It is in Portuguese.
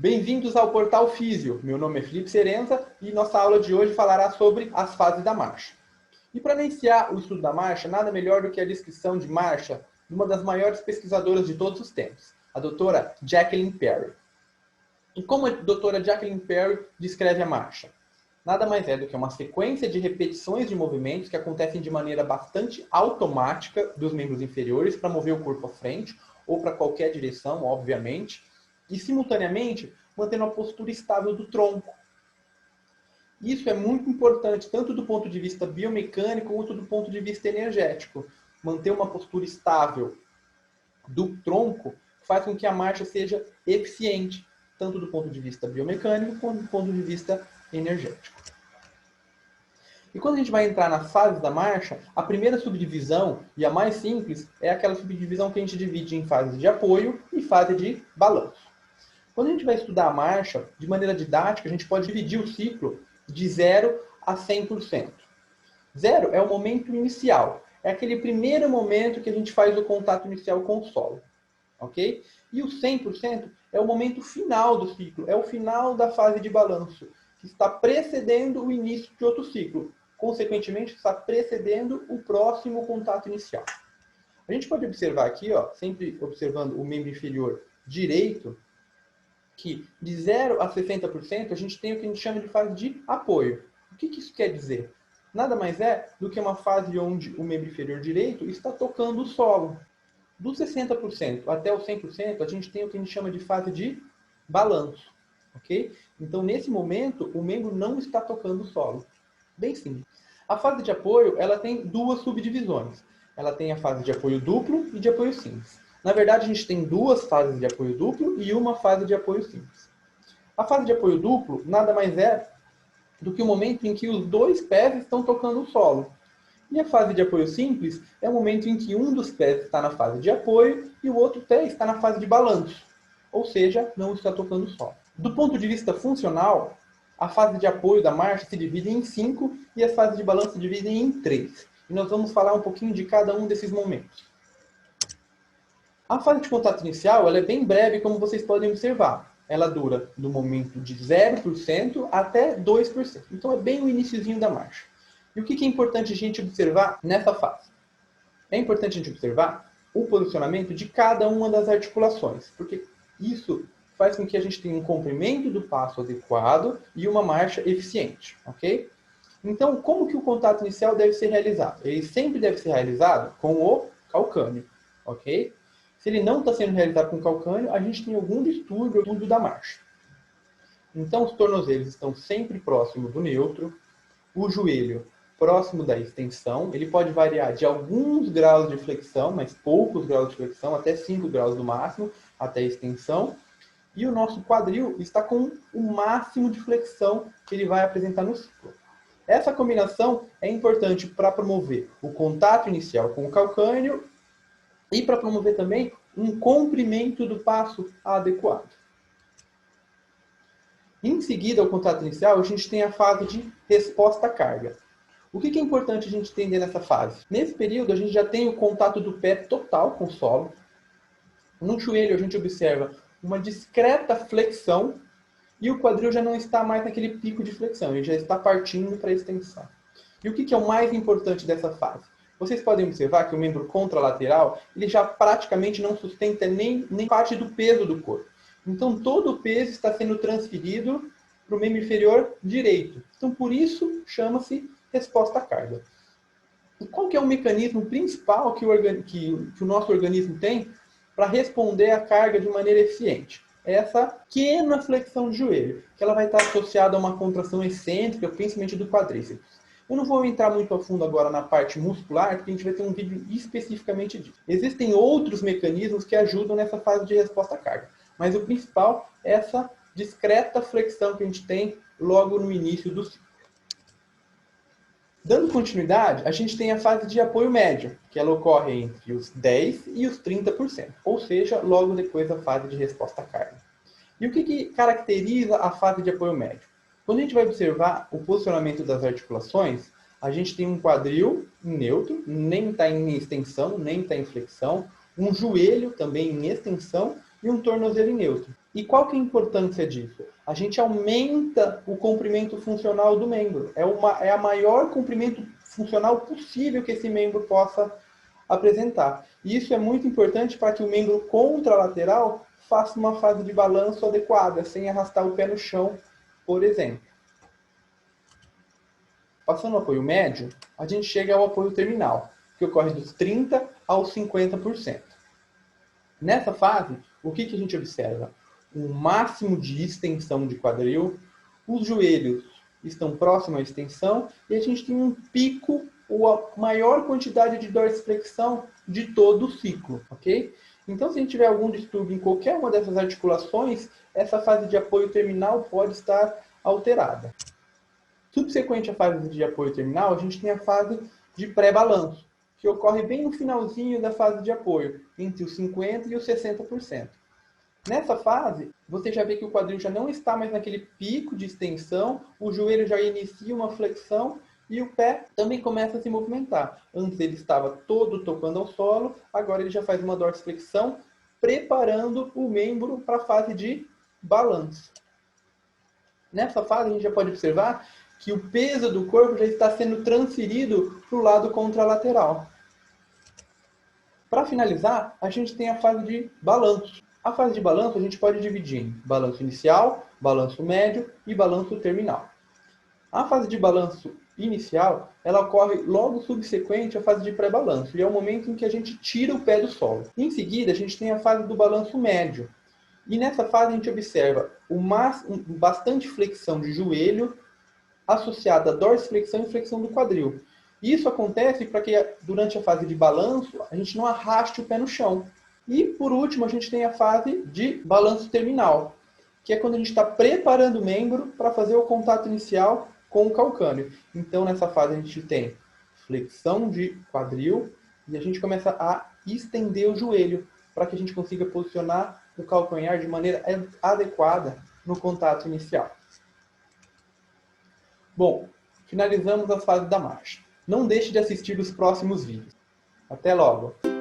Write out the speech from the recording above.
Bem-vindos ao Portal Físio. Meu nome é Felipe Serenza e nossa aula de hoje falará sobre as fases da marcha. E para iniciar o estudo da marcha, nada melhor do que a descrição de marcha de uma das maiores pesquisadoras de todos os tempos, a doutora Jacqueline Perry. E como a doutora Jacqueline Perry descreve a marcha? Nada mais é do que uma sequência de repetições de movimentos que acontecem de maneira bastante automática dos membros inferiores para mover o corpo à frente ou para qualquer direção, obviamente, e simultaneamente mantendo a postura estável do tronco. Isso é muito importante, tanto do ponto de vista biomecânico quanto do ponto de vista energético. Manter uma postura estável do tronco faz com que a marcha seja eficiente, tanto do ponto de vista biomecânico quanto do ponto de vista energético. E quando a gente vai entrar nas fases da marcha, a primeira subdivisão, e a mais simples, é aquela subdivisão que a gente divide em fase de apoio e fase de balanço. Quando a gente vai estudar a marcha, de maneira didática, a gente pode dividir o ciclo de 0 a 100%. 0 é o momento inicial, é aquele primeiro momento que a gente faz o contato inicial com o solo. Ok? E o 100% é o momento final do ciclo, é o final da fase de balanço, que está precedendo o início de outro ciclo. Consequentemente, está precedendo o próximo contato inicial. A gente pode observar aqui, sempre observando o membro inferior direito, que de 0 a 60% a gente tem o que a gente chama de fase de apoio. O que isso quer dizer? Nada mais é do que uma fase onde o membro inferior direito está tocando o solo. Dos 60% até o 100%, a gente tem o que a gente chama de fase de balanço. Ok? Então, nesse momento, o membro não está tocando o solo. Bem simples. A fase de apoio ela tem duas subdivisões. Ela tem a fase de apoio duplo e de apoio simples. Na verdade, a gente tem duas fases de apoio duplo e uma fase de apoio simples. A fase de apoio duplo nada mais é do que o momento em que os dois pés estão tocando o solo. E a fase de apoio simples é o momento em que um dos pés está na fase de apoio e o outro pé está na fase de balanço. Ou seja, não está tocando o solo. Do ponto de vista funcional, a fase de apoio da marcha se divide em 5 e as fases de balanço se dividem em 3. E nós vamos falar um pouquinho de cada um desses momentos. A fase de contato inicial ela é bem breve, como vocês podem observar. Ela dura do momento de 0% até 2%. Então é bem o iniciozinho da marcha. E o que é importante a gente observar nessa fase? É importante a gente observar o posicionamento de cada uma das articulações, porque isso faz com que a gente tenha um comprimento do passo adequado e uma marcha eficiente, ok? Então, como que o contato inicial deve ser realizado? Ele sempre deve ser realizado com o calcâneo, ok? Se ele não está sendo realizado com o calcâneo, a gente tem algum distúrbio da marcha. Então, os tornozelos estão sempre próximos do neutro, o joelho próximo da extensão, ele pode variar de alguns graus de flexão, mas poucos graus de flexão, até 5 graus no máximo, até a extensão. E o nosso quadril está com o máximo de flexão que ele vai apresentar no ciclo. Essa combinação é importante para promover o contato inicial com o calcâneo e para promover também um comprimento do passo adequado. Em seguida ao contato inicial, a gente tem a fase de resposta à carga. O que é importante a gente entender nessa fase? Nesse período, a gente já tem o contato do pé total com o solo. No joelho, a gente observa uma discreta flexão e o quadril já não está mais naquele pico de flexão, ele já está partindo para a extensão. E o que é o mais importante dessa fase? Vocês podem observar que o membro contralateral ele já praticamente não sustenta nem parte do peso do corpo. Então, todo o peso está sendo transferido para o membro inferior direito. Então, por isso, chama-se resposta à carga. E qual que é o mecanismo principal que o nosso organismo tem para responder à carga de maneira eficiente? É essa pequena flexão de joelho, que ela vai estar associada a uma contração excêntrica, principalmente do quadríceps. Eu não vou entrar muito a fundo agora na parte muscular, porque a gente vai ter um vídeo especificamente disso. Existem outros mecanismos que ajudam nessa fase de resposta à carga, mas o principal é essa discreta flexão que a gente tem logo no início do ciclo. Dando continuidade, a gente tem a fase de apoio médio, que ela ocorre entre os 10% e os 30%, ou seja, logo depois da fase de resposta à carga. E o que caracteriza a fase de apoio médio? Quando a gente vai observar o posicionamento das articulações, a gente tem um quadril em neutro, nem está em extensão, nem está em flexão, um joelho também em extensão e um tornozelo em neutro. E qual que é a importância disso? A gente aumenta o comprimento funcional do membro. É a maior comprimento funcional possível que esse membro possa apresentar. E isso é muito importante para que o membro contralateral faça uma fase de balanço adequada, sem arrastar o pé no chão, por exemplo. Passando ao apoio médio, a gente chega ao apoio terminal, que ocorre dos 30% aos 50%. Nessa fase, o que a gente observa? Um máximo de extensão de quadril, os joelhos estão próximos à extensão e a gente tem um pico ou a maior quantidade de dorsiflexão de todo o ciclo, ok? Então, se a gente tiver algum distúrbio em qualquer uma dessas articulações, essa fase de apoio terminal pode estar alterada. Subsequente à fase de apoio terminal, a gente tem a fase de pré-balanço, que ocorre bem no finalzinho da fase de apoio, entre os 50% e os 60%. Nessa fase, você já vê que o quadril já não está mais naquele pico de extensão, o joelho já inicia uma flexão e o pé também começa a se movimentar. Antes ele estava todo tocando ao solo, agora ele já faz uma dorsiflexão, preparando o membro para a fase de balanço. Nessa fase, a gente já pode observar que o peso do corpo já está sendo transferido para o lado contralateral. Para finalizar, a gente tem a fase de balanço. A fase de balanço a gente pode dividir em balanço inicial, balanço médio e balanço terminal. A fase de balanço inicial, ela ocorre logo subsequente à fase de pré-balanço, e é o momento em que a gente tira o pé do solo. Em seguida, a gente tem a fase do balanço médio. E nessa fase a gente observa bastante flexão de joelho, associada à dorsiflexão e flexão do quadril. Isso acontece para que durante a fase de balanço a gente não arraste o pé no chão. E por último a gente tem a fase de balanço terminal, que é quando a gente está preparando o membro para fazer o contato inicial com o calcâneo. Então nessa fase a gente tem flexão de quadril e a gente começa a estender o joelho para que a gente consiga posicionar o calcanhar de maneira adequada no contato inicial. Bom, finalizamos as fases da marcha. Não deixe de assistir os próximos vídeos. Até logo!